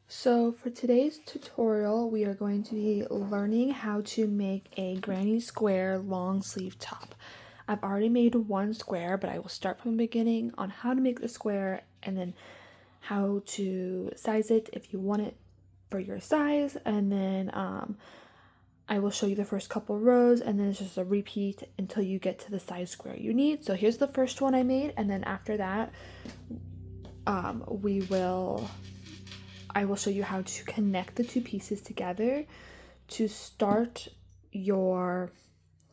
So for today's tutorial, we are going to be learning how to make a granny square long sleeve top. I've already made one square, but I will start from the beginning on how to make the square and then how to size it if you want it for your size. And then I will show you the first couple rows, and then it's just a repeat until you get to the size square you need. So here's the first one I made, and then after that, I will show you how to connect the two pieces together to start your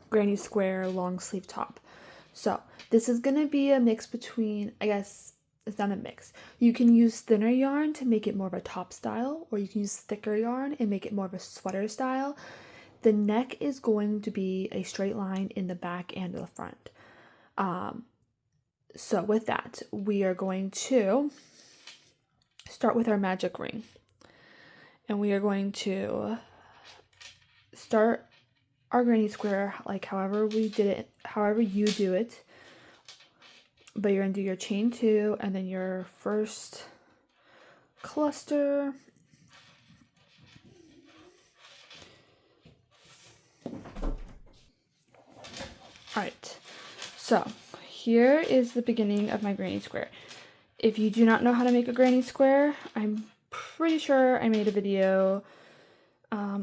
granny square long sleeve top. So this is going to be a mix between, I guess it's not a mix. You can use thinner yarn to make it more of a top style, or you can use thicker yarn and make it more of a sweater style. The neck is going to be a straight line in the back and the front. So with that, we are going to start with our magic ring, and we are going to start our granny square like however we did it, however you do it, but you're going to do your chain 2 and then your first cluster, alright, so here is the beginning of my granny square. If you do not know how to make a granny square, I'm pretty sure I made a video.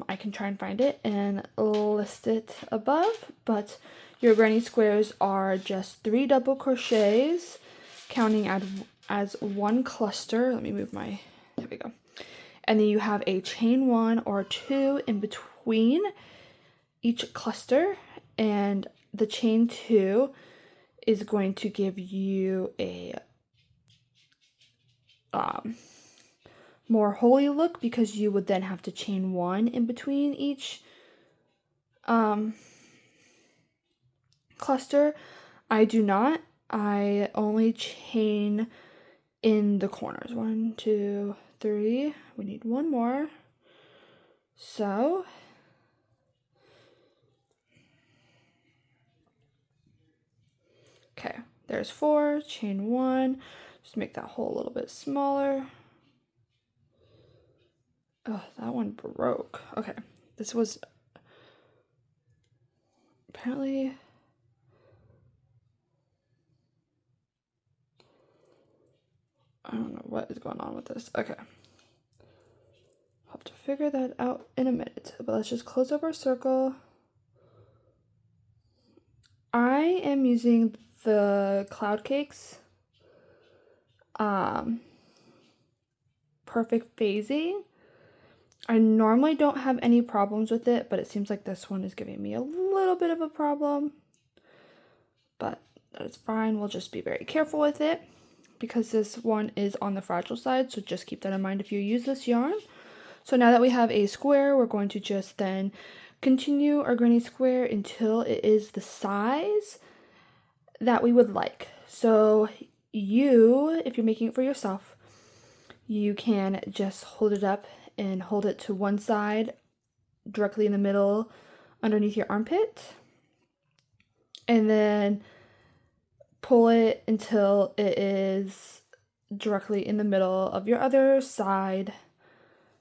I can try and find it and list it above, but your granny squares are just 3 double crochets, counting as one cluster. Let me move there we go. And then you have a chain 1 or 2 in between each cluster, and the chain 2 is going to give you a more holy look, because you would then have to chain 1 in between each cluster. I do not. I only chain in the corners. 1, 2, 3. We need one more. So okay, there's 4, chain 1. Just make that hole a little bit smaller. Oh, that one broke. Okay, this was apparently, I don't know what is going on with this. Okay, I'll have to figure that out in a minute, but let's just close up our circle. I am using the Cloud Cakes Perfect Phasing. I normally don't have any problems with it, but it seems like this one is giving me a little bit of a problem. But that's fine. We'll just be very careful with it, because this one is on the fragile side, so just keep that in mind if you use this yarn. So now that we have a square, we're going to just then continue our granny square until it is the size that we would like. So if you're making it for yourself, you can just hold it up and hold it to one side directly in the middle underneath your armpit, and then pull it until it is directly in the middle of your other side.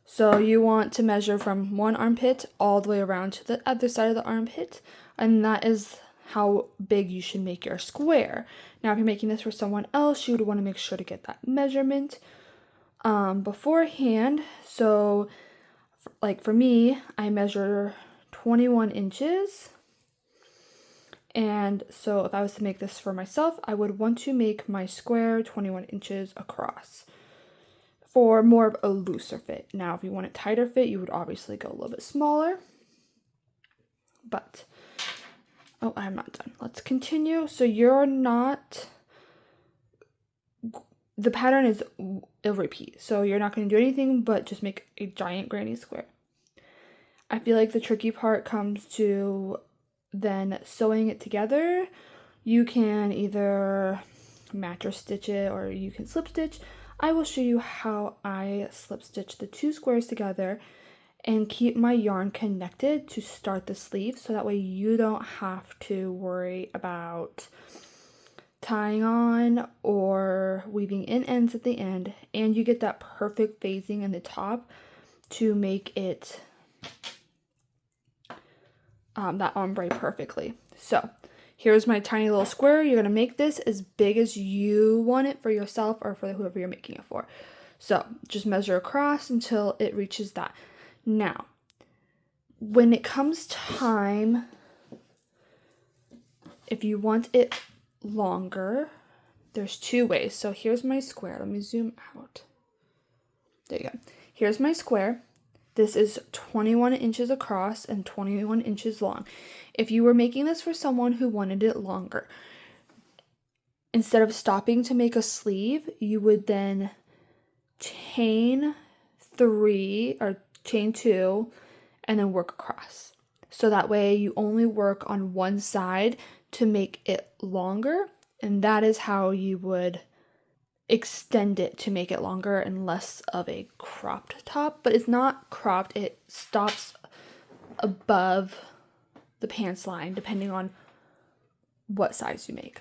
So you want to measure from one armpit all the way around to the other side of the armpit, and that is how big you should make your square. Now if you're making this for someone else, you would want to make sure to get that measurement beforehand. So like for me, I measure 21 inches. And so if I was to make this for myself, I would want to make my square 21 inches across for more of a looser fit. Now, if you want a tighter fit, you would obviously go a little bit smaller. But, oh, I'm not done. Let's continue. So the pattern is a repeat. So you're not going to do anything but just make a giant granny square. I feel like the tricky part comes to then sewing it together. You can either match or stitch it, or you can slip stitch. I will show you how I slip stitch the 2 squares together and keep my yarn connected to start the sleeve, so that way you don't have to worry about tying on or weaving in ends at the end, and you get that perfect phasing in the top to make it that ombre perfectly. So here's my tiny little square. You're gonna make this as big as you want it for yourself or for whoever you're making it for. So just measure across until it reaches that. Now, when it comes time, if you want it longer, there's two ways. So here's my square. Let me zoom out. There you go. Here's my square. This is 21 inches across and 21 inches long. If you were making this for someone who wanted it longer, instead of stopping to make a sleeve, you would then chain 3 or chain 2 and then work across. So that way you only work on one side to make it longer, and that is how you would extend it to make it longer and less of a cropped top. But it's not cropped, it stops above the pants line depending on what size you make.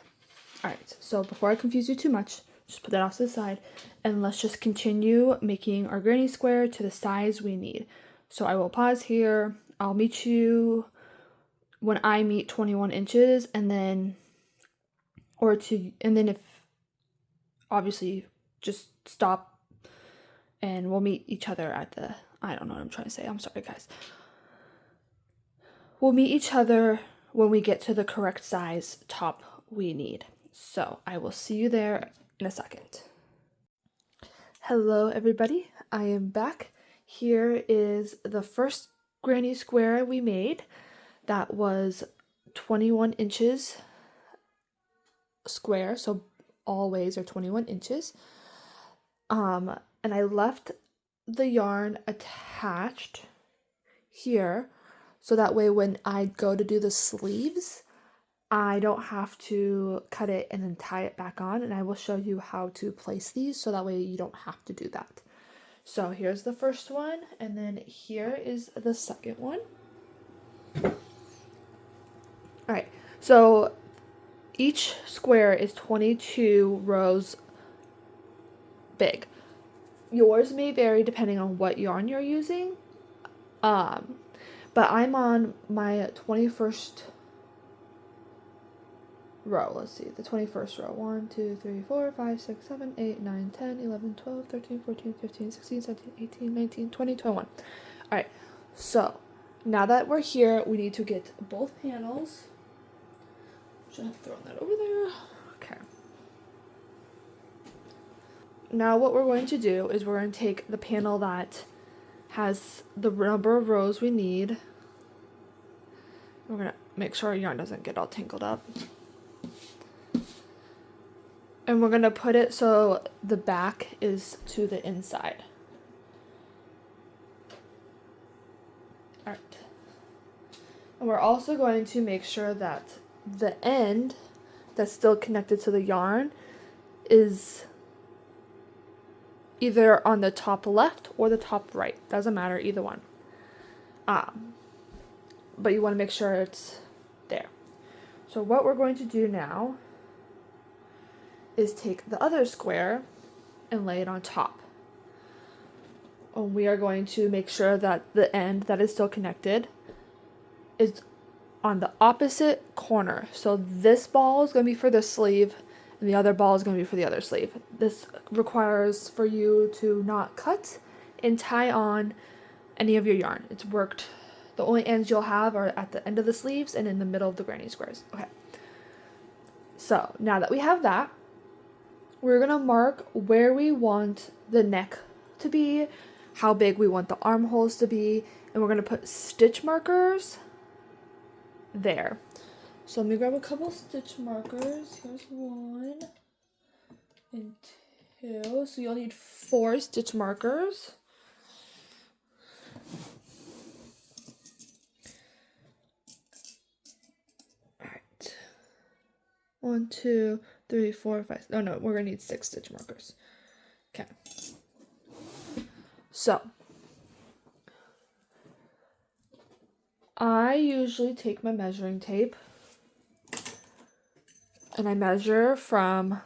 All right, so before I confuse you too much, just put that off to the side and let's just continue making our granny square to the size we need. So I will pause here. I'll meet you when I meet 21 inches, and then if obviously just stop and we'll meet each other at the, I don't know what I'm trying to say. I'm sorry, guys. We'll meet each other when we get to the correct size top we need. So I will see you there in a second. Hello, everybody. I am back. Here is the first granny square we made. That was 21 inches square, so all ways are 21 inches. And I left the yarn attached here, so that way when I go to do the sleeves, I don't have to cut it and then tie it back on, and I will show you how to place these so that way you don't have to do that. So here's the first one, and then here is the second one. All right, so each square is 22 rows big. Yours may vary depending on what yarn you're using. But I'm on my 21st row. Let's see, the 21st row. 1, 2, 3, 4, 5, 6, 7, 8, 9, 10, 11, 12, 13, 14, 15, 16, 17, 18, 19, 20, 21. All right, so now that we're here, we need to get both panels. Just throwing that over there. Okay. Now what we're going to do is we're going to take the panel that has the number of rows we need. We're going to make sure our yarn doesn't get all tangled up. And we're going to put it so the back is to the inside. All right. And we're also going to make sure that the end that's still connected to the yarn is either on the top left or the top right. Doesn't matter, either one. But you want to make sure it's there. So what we're going to do now is take the other square and lay it on top. And we are going to make sure that the end that is still connected is on the opposite corner. So this ball is going to be for the sleeve, and the other ball is going to be for the other sleeve. This requires for you to not cut and tie on any of your yarn. It's worked. The only ends you'll have are at the end of the sleeves and in the middle of the granny squares. Okay. So now that we have that, we're going to mark where we want the neck to be, how big we want the armholes to be, and we're going to put stitch markers there. So let me grab a couple stitch markers. Here's 1 and 2. So you'll need 4 stitch markers. Alright. 1, 2, 3, 4, 5. Oh no, we're gonna need 6 stitch markers. Okay. So I usually take my measuring tape and I measure from,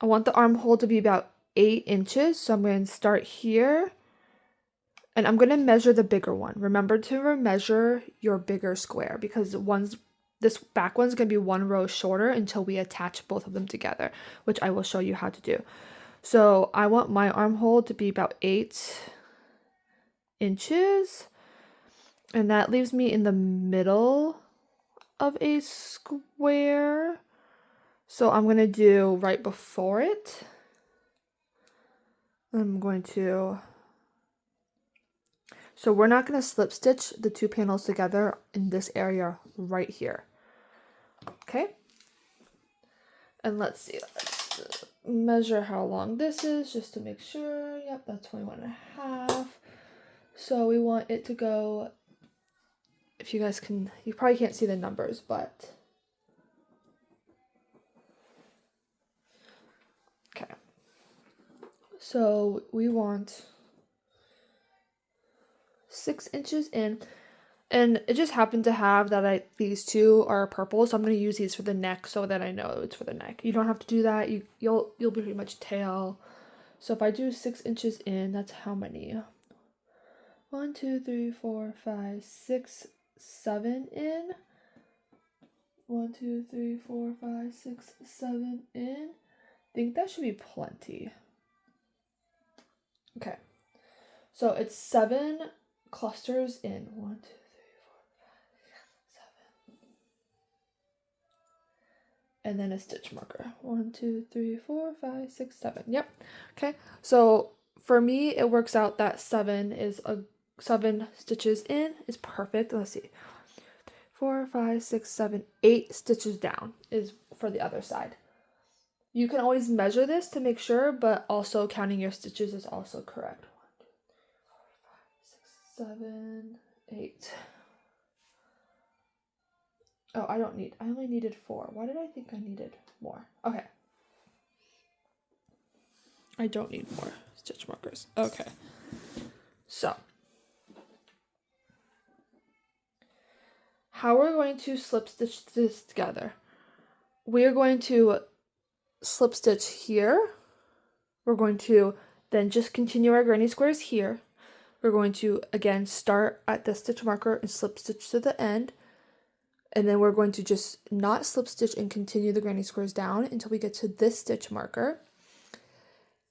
I want the armhole to be about 8 inches. So I'm going to start here and I'm going to measure the bigger one. Remember to measure your bigger square because this back one's going to be 1 row shorter until we attach both of them together, which I will show you how to do. So I want my armhole to be about 8 inches. And that leaves me in the middle of a square. So I'm going to do right before it. I'm going to, so we're not going to slip stitch the 2 panels together in this area right here. Okay. And let's see, let's measure how long this is just to make sure. Yep, that's 21.5. So we want it to go, if you guys can, you probably can't see the numbers, but okay. So we want 6 inches in, and it just happened to have that these two are purple, so I'm going to use these for the neck so that I know it's for the neck. You don't have to do that. You'll be pretty much tail. So if I do 6 inches in, that's how many? 1, 2, 3, 4, 5, 6, 7 in. 1, 2, 3, 4, 5, 6, 7 in. I think that should be plenty. Okay. So it's 7 clusters in. 1, 2, 3, 4, 5, 6, 7. And then a stitch marker. 1, 2, 3, 4, 5, 6, 7. Yep. Okay. So for me, it works out that 7 stitches in is perfect. Let's see. 4, 5, 6, 7, 8 stitches down is for the other side. You can always measure this to make sure, but also counting your stitches is also correct. 1, 2, 3, 4, 5, 6, 7, 8. Oh, I only needed 4. Why did I think I needed more? Okay. I don't need more stitch markers. Okay. So, how we're going to slip stitch this together. We are going to slip stitch here. We're going to then just continue our granny squares here. We're going to again start at the stitch marker and slip stitch to the end. And then we're going to just not slip stitch and continue the granny squares down until we get to this stitch marker.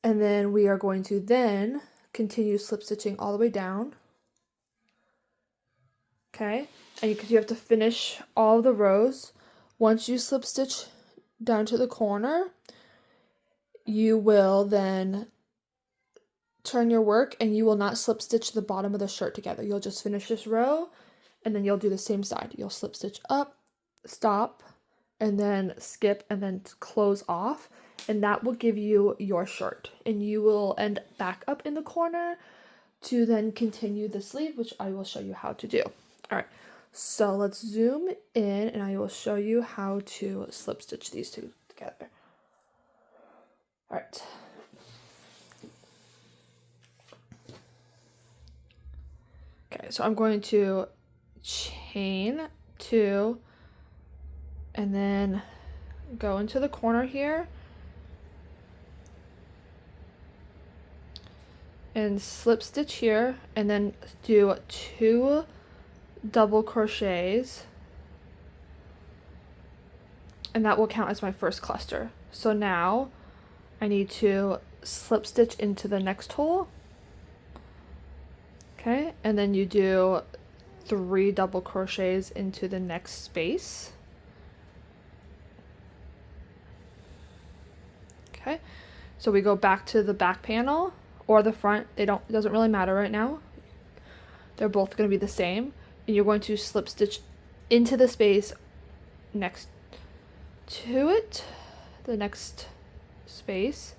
And then we are going to then continue slip stitching all the way down. Okay, and because you have to finish all the rows. Once you slip stitch down to the corner, you will then turn your work and you will not slip stitch the bottom of the shirt together. You'll just finish this row and then you'll do the same side. You'll slip stitch up, stop, and then skip and then close off, and that will give you your shirt. And you will end back up in the corner to then continue the sleeve, which I will show you how to do. All right, so let's zoom in and I will show you how to slip stitch these two together. All right. Okay, so I'm going to chain 2 and then go into the corner here and slip stitch here and then do 2 double crochets, and that will count as my first cluster. So now I need to slip stitch into the next hole. Okay, and then you do 3 double crochets into the next space. Okay, so we go back to the back panel or the front. It doesn't really matter right now. They're both going to be the same. And you're going to slip stitch into the space next to it, the next space.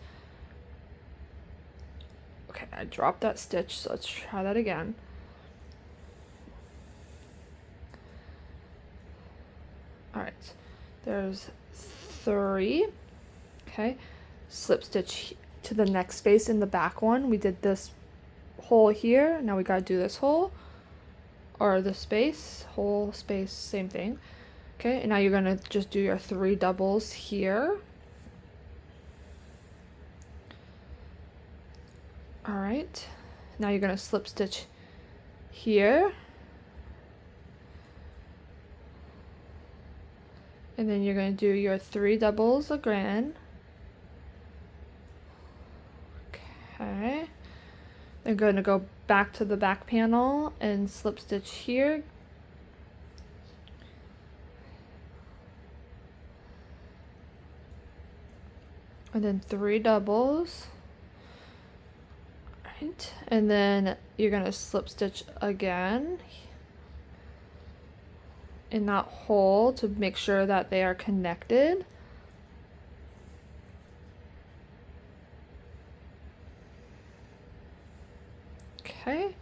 Okay, I dropped that stitch, so let's try that again. All right, there's 3. Okay, slip stitch to the next space in the back one. We did this hole here. Now we got to do this hole. or the space, whole space, same thing. Okay, and now you're gonna just do your 3 doubles here. All right, now you're gonna slip stitch here. And then you're going to do your 3 doubles again. Okay. Then going to go back to the back panel and slip stitch here. And then 3 doubles. Right. And then you're going to slip stitch again in that hole to make sure that they are connected. Okay.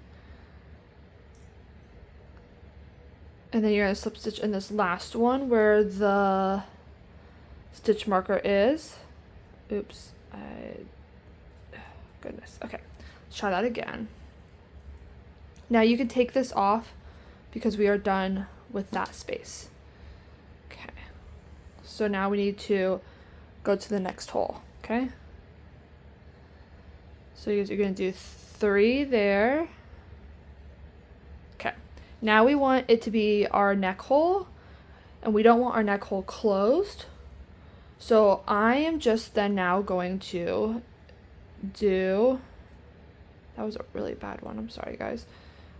And then you're going to slip stitch in this last one where the stitch marker is. Oops. Goodness. Okay. Let's try that again. Now you can take this off because we are done with that space. Okay. So now we need to go to the next hole. Okay. So you're going to do 3 there. Okay. Now we want it to be our neck hole, and we don't want our neck hole closed. So I am just then now going to do, that was a really bad one. I'm sorry, guys.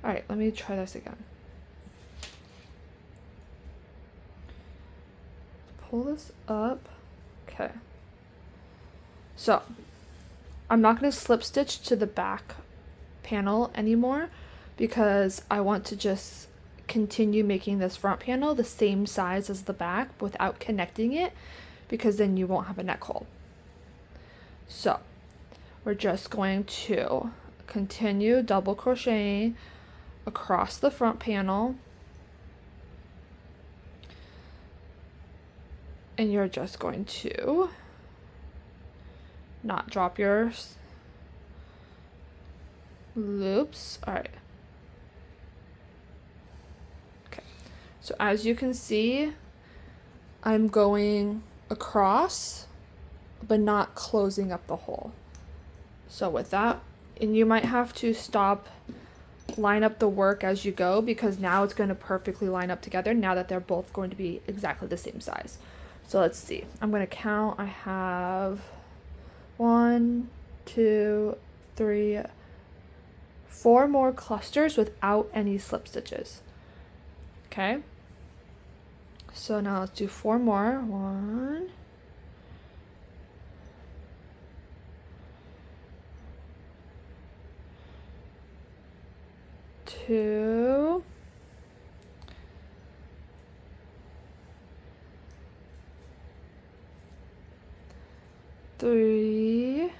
All right, let me try this again. Pull this up. Okay. So I'm not going to slip stitch to the back panel anymore because I want to just continue making this front panel the same size as the back without connecting it, because then you won't have a neck hole. So we're just going to continue double crocheting across the front panel, and you're just going to not drop your loops. All right. Okay. So as you can see, I'm going across, but not closing up the hole. So with that, and you might have to stop, line up the work as you go, because now it's going to perfectly line up together now that they're both going to be exactly the same size. So let's see. I'm going to count. I have 1, 2, 3, 4 more clusters without any slip stitches. Okay. So now let's do 4 more. 1, 2, 3,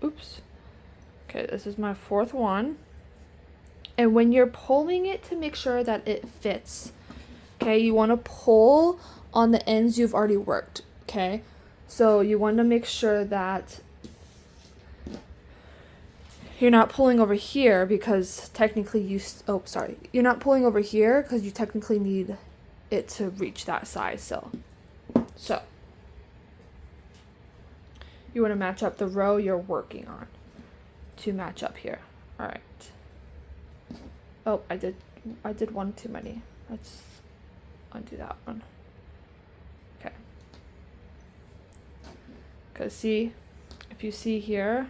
oops. Okay, this is my 4th one. And when you're pulling it to make sure that it fits, okay, you want to pull on the ends you've already worked, okay? So you want to make sure that you're not pulling over here because technically you're not pulling over here because you technically need it to reach that size still. So you want to match up the row you're working on to match up here. All right. Oh, I did one too many. Let's undo that one. Okay. Because see, if you see here,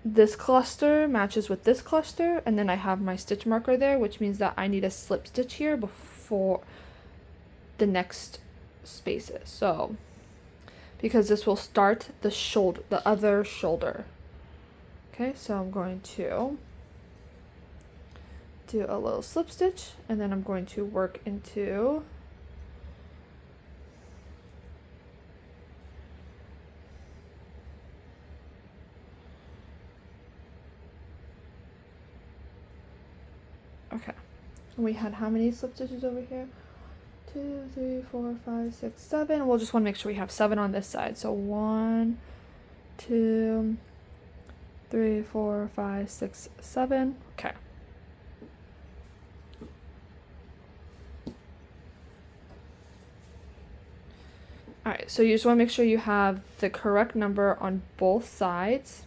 this cluster matches with this cluster, and then I have my stitch marker there, which means that I need a slip stitch here before the next spaces. So because this will start the shoulder, the other shoulder. Okay, so I'm going to do a little slip stitch, and then I'm going to work into okay. We had how many slip stitches over here? 2, 3, 4, 5, 6, 7. We'll just want to make sure we have 7 on this side. So 1, 2, 3, 4, 5, 6, 7. Okay. All right, so you just want to make sure you have the correct number on both sides.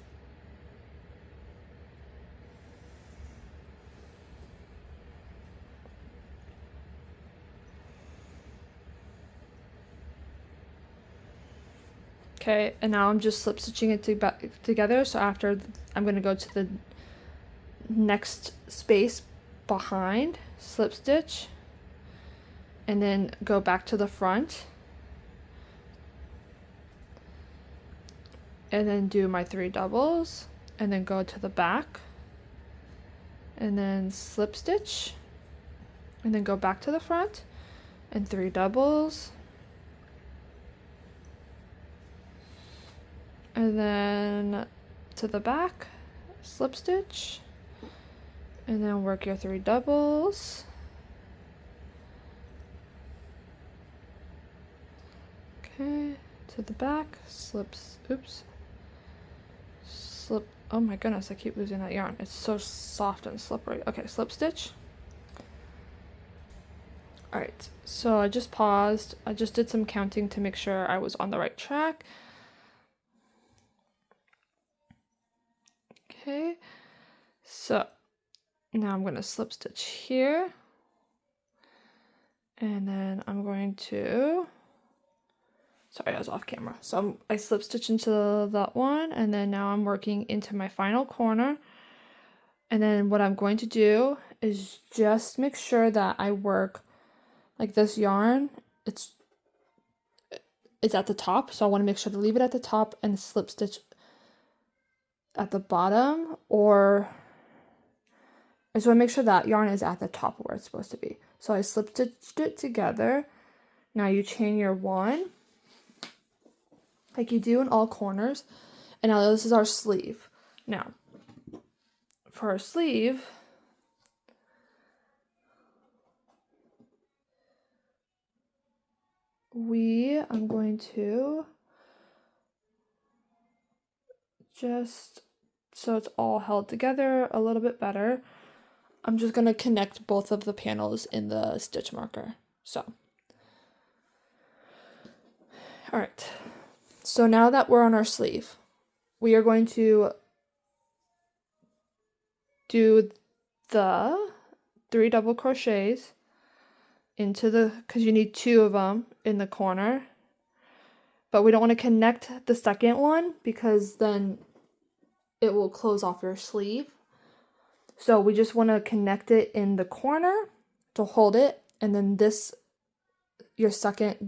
Okay, and now I'm just slip stitching it together. So after I'm going to go to the next space behind, slip stitch, and then go back to the front, and then do my 3 doubles, and then go to the back, and then slip stitch, and then go back to the front, and 3 doubles, and then to the back, slip stitch, and then work your 3 doubles, okay, to the back, slip, oh my goodness, I keep losing that yarn, it's so soft and slippery. Okay, slip stitch. All right, so I just paused, I just did some counting to make sure I was on the right track. Okay, so now I'm going to slip stitch here, and then I'm going to, sorry, I was off camera. So I slip stitch into that one, and then now I'm working into my final corner. And then what I'm going to do is just make sure that I work like this yarn, it's at the top. So I want to make sure to leave it at the top and slip stitch at the bottom, or I just want to make sure that yarn is at the top where it's supposed to be. So I slip stitched it together. Now you chain your 1 like you do in all corners, and now this is our sleeve. Now for our sleeve, I'm going to just, so it's all held together a little bit better, I'm just going to connect both of the panels in the stitch marker. So, all right. So now that we're on our sleeve, we are going to do the 3 double crochets into because you need 2 of them in the corner, but we don't want to connect the second one because then it will close off your sleeve. So we just want to connect it in the corner to hold it, and then your second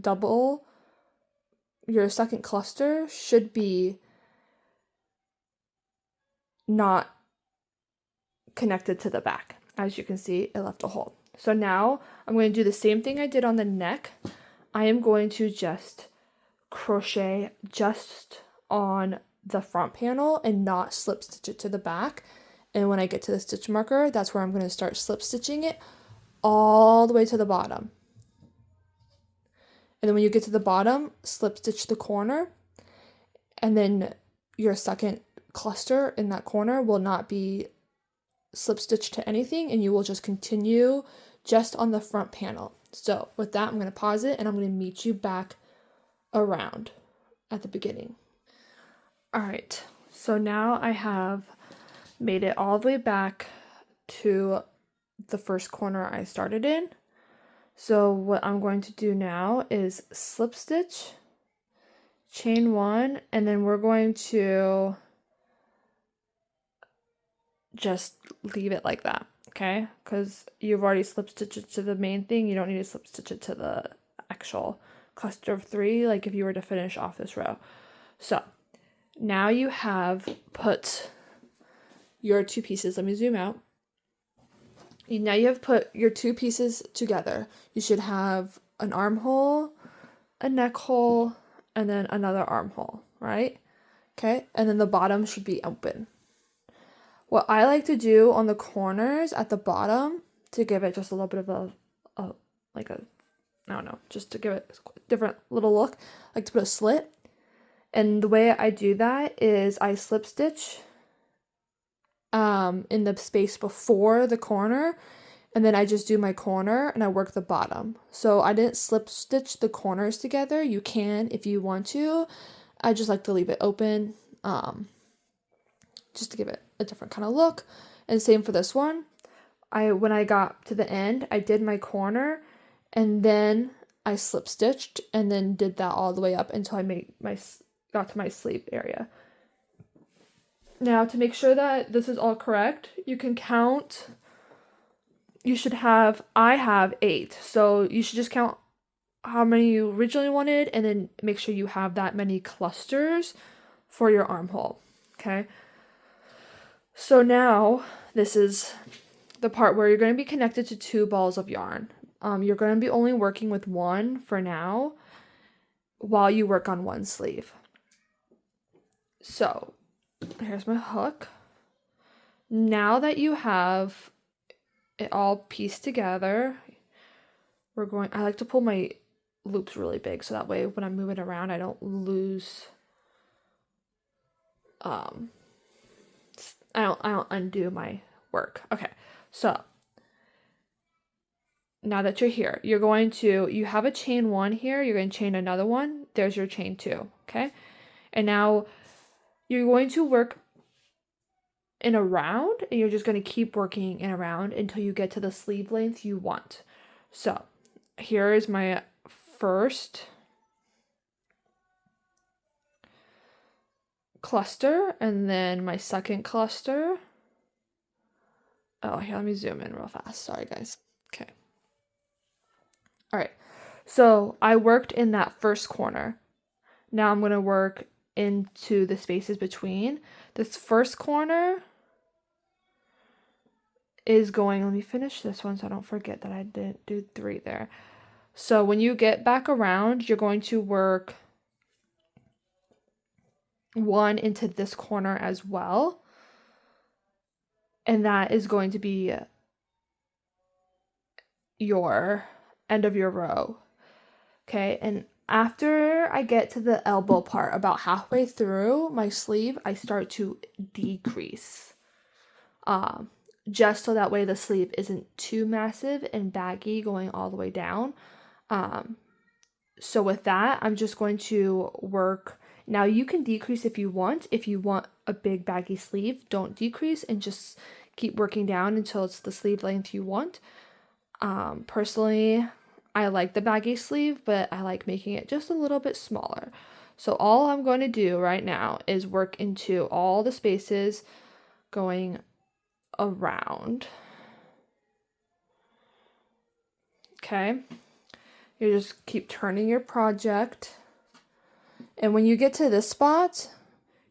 cluster should be not connected to the back. As you can see, it left a hole. So now I'm going to do the same thing I did on the neck. I am going to just crochet just on the front panel and not slip stitch it to the back. And when I get to the stitch marker, that's where I'm going to start slip stitching it all the way to the bottom. And then when you get to the bottom, slip stitch the corner, and then your second cluster in that corner will not be slip stitched to anything, and you will just continue just on the front panel. So with that, I'm going to pause it, and I'm going to meet you back around at the beginning. All right, so now I have made it all the way back to the first corner I started in. So what I'm going to do now is slip stitch, chain 1, and then we're going to just leave it like that, okay? Because you've already slip stitched it to the main thing, you don't need to slip stitch it to the actual cluster of 3 like if you were to finish off this row. So now you have put your 2 pieces, let me zoom out. Now you have put your 2 pieces together. You should have an armhole, a neck hole, and then another armhole, right? Okay, and then the bottom should be open. What I like to do on the corners at the bottom to give it just a little bit of I don't know, just to give it a different little look, I like to put a slit, And the way I do that is I slip stitch in the space before the corner, and then I just do my corner and I work the bottom. So I didn't slip stitch the corners together. You can if you want to. I just like to leave it open, just to give it a different kind of look. And same for this one. When I got to the end, I did my corner, and then I slip stitched, and then did that all the way up until I got to my sleeve area. Now, to make sure that this is all correct, you can count. I have 8, so you should just count how many you originally wanted, and then make sure you have that many clusters for your armhole, okay? So now, this is the part where you're going to be connected to 2 balls of yarn. You're going to be only working with one for now, while you work on one sleeve. So, here's my hook. Now that you have it all pieced together, I like to pull my loops really big, so that way when I'm moving around, I don't lose, I don't undo my work. Okay, so now that you're here, you have a chain 1 here, you're going to chain another one, there's your chain 2, okay? And now you're going to work in a round, and you're just going to keep working in a round until you get to the sleeve length you want. So here is my first cluster, and then my second cluster. Oh, here, let me zoom in real fast. Sorry, guys. Okay. All right. So I worked in that first corner. Now I'm going to work into the spaces between. This first corner is going, let me finish this one so I don't forget that I didn't do 3 there. So when you get back around, you're going to work 1 into this corner as well. And that is going to be your end of your row. Okay, and after I get to the elbow part, about halfway through my sleeve, I start to decrease. Just so that way the sleeve isn't too massive and baggy going all the way down. So with that, I'm just going to work. Now you can decrease if you want. If you want a big baggy sleeve, don't decrease and just keep working down until it's the sleeve length you want. Personally, I like the baggy sleeve, but I like making it just a little bit smaller. So all I'm going to do right now is work into all the spaces going around. Okay. You just keep turning your project. And when you get to this spot,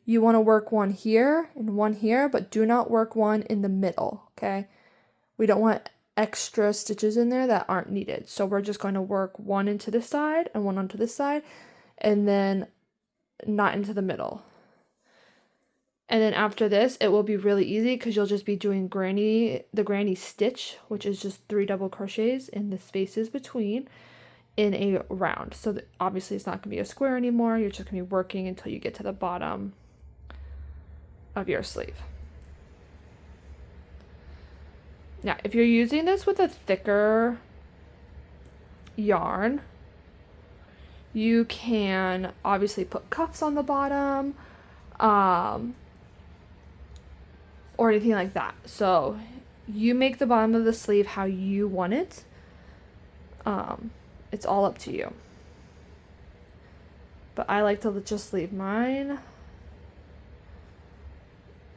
you want to work 1 here and 1 here, but do not work 1 in the middle, okay? We don't want extra stitches in there that aren't needed. So we're just going to work 1 into this side and 1 onto this side, and then not into the middle. And then after this, it will be really easy because you'll just be doing the granny stitch, which is just 3 double crochets in the spaces between in a round. So obviously it's not going to be a square anymore. You're just going to be working until you get to the bottom of your sleeve. Now, if you're using this with a thicker yarn, you can obviously put cuffs on the bottom, or anything like that. So you make the bottom of the sleeve how you want it. It's all up to you. But I like to just leave mine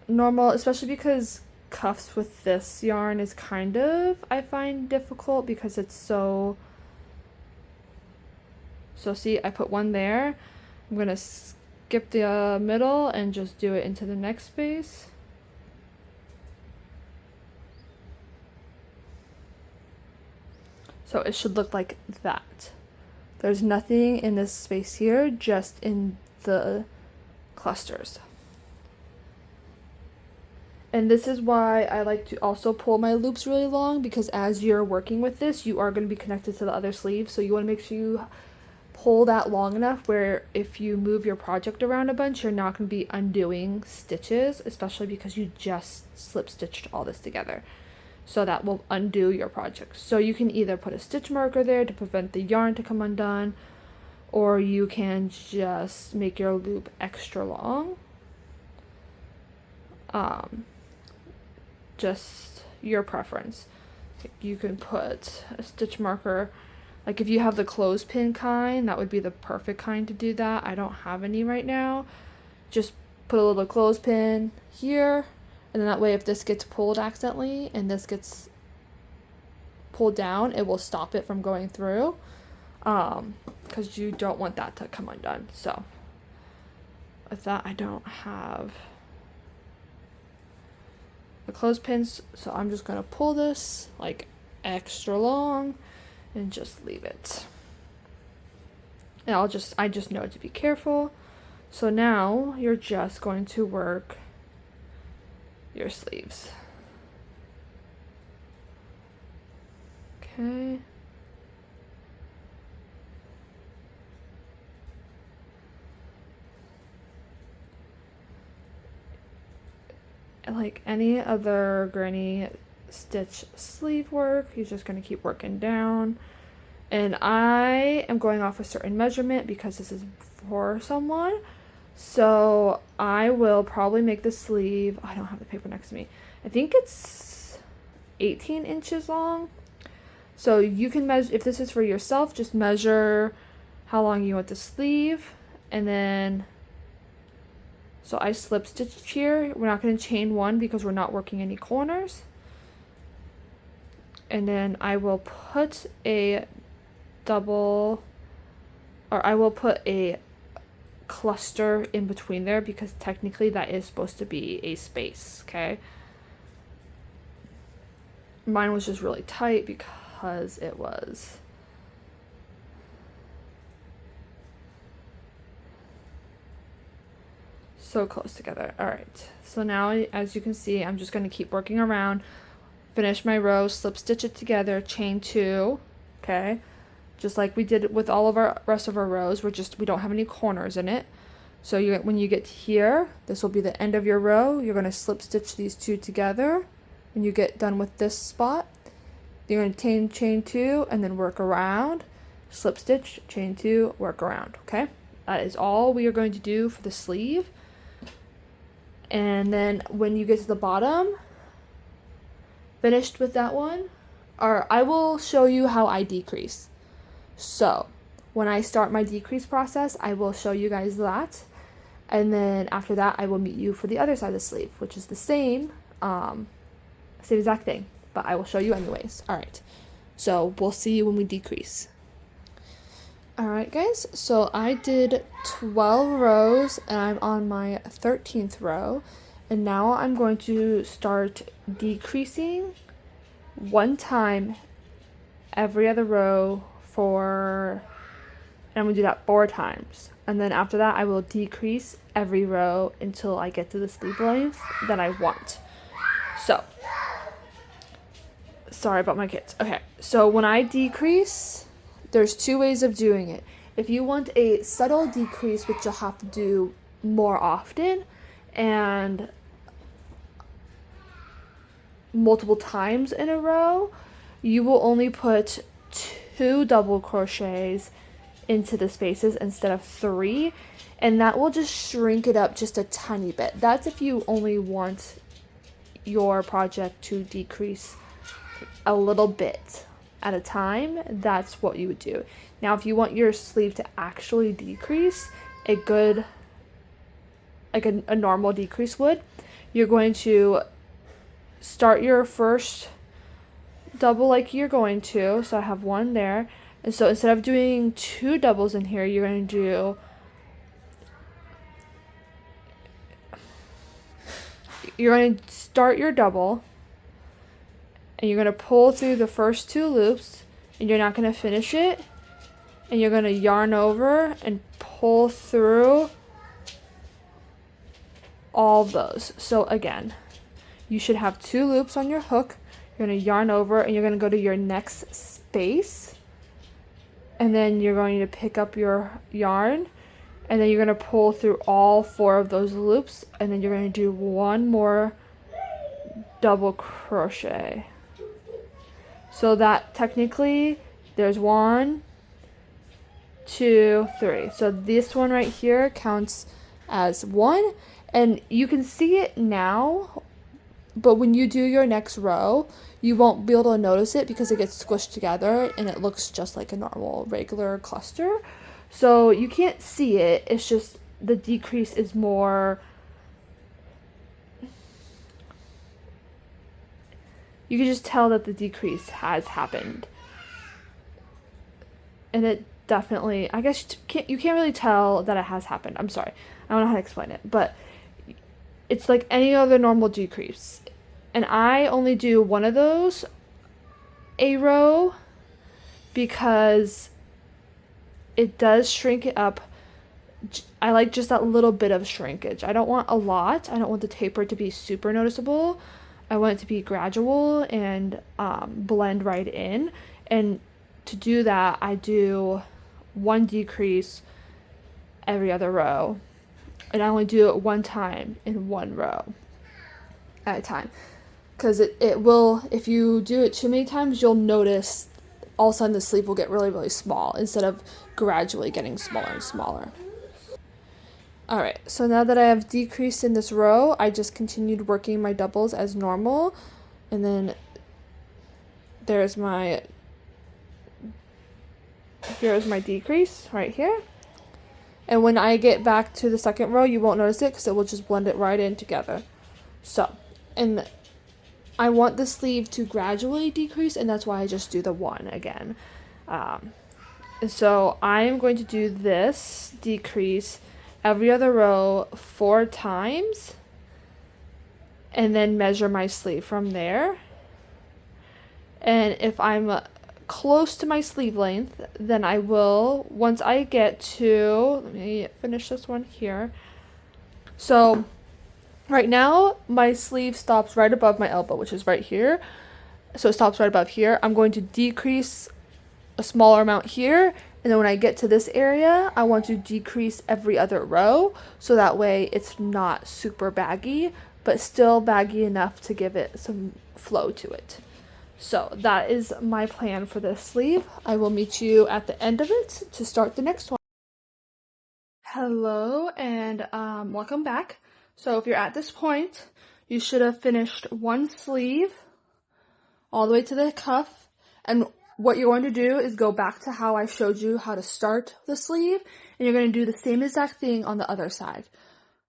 normal, especially because cuffs with this yarn is kind of, I find, difficult because it's so see, I put 1 there. I'm gonna skip the middle and just do it into the next space. So it should look like that. There's nothing in this space here, just in the clusters. And this is why I like to also pull my loops really long, because as you're working with this, you are going to be connected to the other sleeve. So you want to make sure you pull that long enough where if you move your project around a bunch, you're not going to be undoing stitches, especially because you just slip stitched all this together. So that will undo your project. So you can either put a stitch marker there to prevent the yarn to come undone, or you can just make your loop extra long. Just your preference. You can put a stitch marker, like if you have the clothespin kind, that would be the perfect kind to do that. I don't have any right now. Just put a little clothespin here, and then that way if this gets pulled accidentally and this gets pulled down, it will stop it from going through, because you don't want that to come undone. So with that, I don't have the clothespins, so I'm just gonna pull this like extra long and just leave it. And I just know to be careful. So now you're just going to work your sleeves. Okay. Like any other granny stitch sleeve work, you're just going to keep working down. And I am going off a certain measurement because this is for someone. So I will probably make the sleeve, I don't have the paper next to me, I think it's 18 inches long. So you can measure, if this is for yourself, just measure how long you want the sleeve, and then so I slip stitched here. We're not going to chain one because we're not working any corners. And then I will put a double, or I will put a cluster in between there because technically that is supposed to be a space, okay? Mine was just really tight because it was so close together. All right, so now as you can see, I'm just going to keep working around, finish my row, slip stitch it together, chain 2, okay, just like we did with all of our rest of our rows. We don't have any corners in it. So when you get to here, this will be the end of your row. You're going to slip stitch these 2 together. When you get done with this spot, you're going to chain 2 and then work around, slip stitch, chain 2, work around, okay? That is all we are going to do for the sleeve. And then when you get to the bottom, finished with that one, or I will show you how I decrease. So when I start my decrease process, I will show you guys that. And then after that, I will meet you for the other side of the sleeve, which is the same exact thing, but I will show you anyways. All right, so we'll see you when we decrease. All right, guys, so I did 12 rows and I'm on my 13th row, and now I'm going to start decreasing one time every other row and I'm going to do that 4 times, and then after that I will decrease every row until I get to the sleeve length that I want. So sorry about my kids. Okay, so when I decrease, there's 2 ways of doing it. If you want a subtle decrease, which you'll have to do more often and multiple times in a row, you will only put 2 double crochets into the spaces instead of 3, and that will just shrink it up just a tiny bit. That's if you only want your project to decrease a little bit at a time. That's what you would do. Now if you want your sleeve to actually decrease a good, like a normal decrease would, you're going to start your first double like you're going to, so I have 1 there, and so instead of doing 2 doubles in here, you're going to start your double, and you're going to pull through the first 2 loops, and you're not going to finish it, and you're going to yarn over and pull through all of those. So again, you should have 2 loops on your hook, you're going to yarn over, and you're going to go to your next space, and then you're going to pick up your yarn, and then you're going to pull through all 4 of those loops, and then you're going to do 1 more double crochet. So that technically there's 1, 2, 3. So this one right here counts as 1, and you can see it now, but when you do your next row, you won't be able to notice it because it gets squished together and it looks just like a normal regular cluster. So you can't see it, it's just the decrease is more, you can just tell that the decrease has happened. And it definitely, I guess you can't really tell that it has happened. I'm sorry, I don't know how to explain it, but it's like any other normal decrease. And I only do 1 of those a row because it does shrink it up. I like just that little bit of shrinkage. I don't want a lot. I don't want the taper to be super noticeable. I want it to be gradual and blend right in. And to do that, I do 1 decrease every other row. And I only do it 1 time in 1 row at a time. Because it will, if you do it too many times, you'll notice all of a sudden the sleeve will get really, really small instead of gradually getting smaller and smaller. Alright, so now that I have decreased in this row, I just continued working my doubles as normal. And then here's my decrease right here. And when I get back to the second row, you won't notice it because it will just blend it right in together. So, and I want the sleeve to gradually decrease, and that's why I just do the 1 again. So I'm going to do this decrease every other row 4 times, and then measure my sleeve from there. And if I'm close to my sleeve length, then I will, once I get to, let me finish this one here. So right now my sleeve stops right above my elbow, which is right here. So it stops right above here. I'm going to decrease a smaller amount here, and then when I get to this area, I want to decrease every other row, so that way it's not super baggy, but still baggy enough to give it some flow to it. So that is my plan for this sleeve. I will meet you at the end of it to start the next one. Hello and welcome back. So if you're at this point, you should have finished 1 sleeve all the way to the cuff, and what you're going to do is go back to how I showed you how to start the sleeve, and you're going to do the same exact thing on the other side.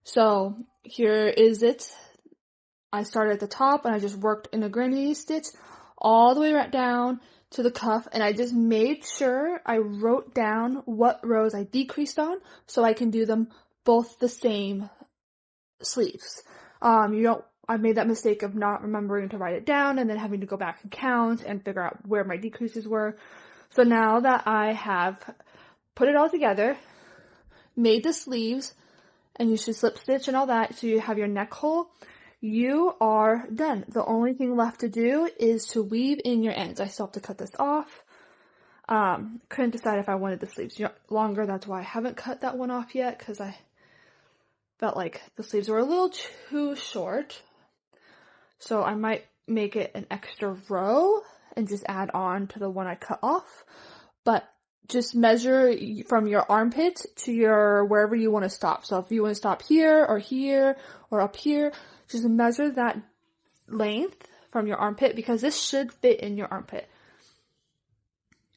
So here is it. I started at the top and I just worked in a granny stitch all the way right down to the cuff, and I just made sure I wrote down what rows I decreased on so I can do them both the same sleeves. I made that mistake of not remembering to write it down and then having to go back and count and figure out where my decreases were. So now that I have put it all together, made the sleeves, and you should slip stitch and all that so you have your neck hole, you are done. The only thing left to do is to weave in your ends. I still have to cut this off. Couldn't decide if I wanted the sleeves longer. That's why I haven't cut that one off yet, because I felt like the sleeves were a little too short. So I might make it an extra row and just add on to the one I cut off. But just measure from your armpit to your wherever you want to stop. So if you want to stop here or up here, just measure that length from your armpit, because this should fit in your armpit.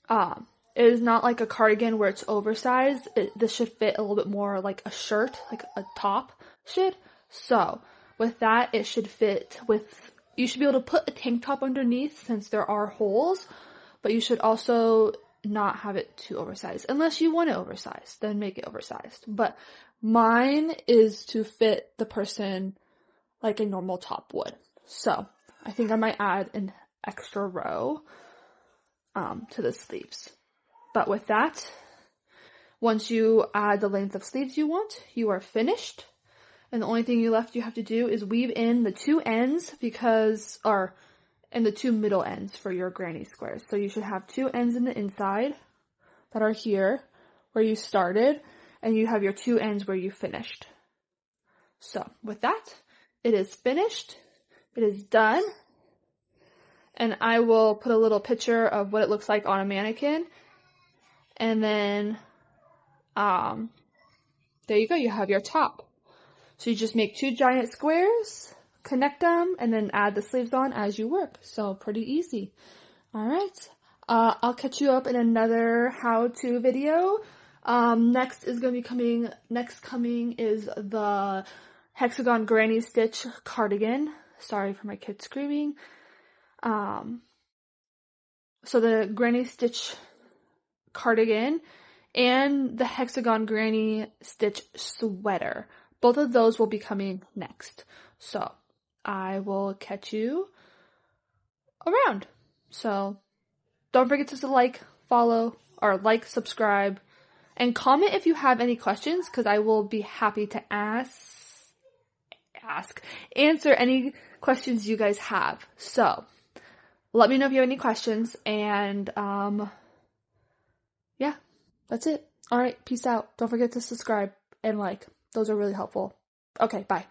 It is not like a cardigan where it's oversized. This should fit a little bit more like a shirt, like a top should. So with that, it should fit with, you should be able to put a tank top underneath since there are holes, but you should also not have it too oversized. Unless you want it oversized, then make it oversized. But mine is to fit the person like a normal top would. So I think I might add an extra row to the sleeves. But with that, once you add the length of sleeves you want, you are finished. And the only thing you have to do is weave in the 2 ends and the 2 middle ends for your granny squares. So you should have 2 ends in the inside. that are here where you started, and you have your 2 ends where you finished. So with that, it is finished. It is done. And I will put a little picture of what it looks like on a mannequin. And then, there you go. You have your top. So you just make 2 giant squares, connect them, and then add the sleeves on as you work. So pretty easy. All right. I'll catch you up in another how-to video. Next is coming is the hexagon granny stitch cardigan. Sorry for my kids screaming. So the granny stitch cardigan and the hexagon granny stitch sweater. Both of those will be coming next. So I will catch you around. So don't forget to like, follow, or like, subscribe, and comment if you have any questions, because I will be happy to answer any questions you guys have. So let me know if you have any questions, and yeah, that's it. All right, peace out. Don't forget to subscribe and like. Those are really helpful. Okay, bye.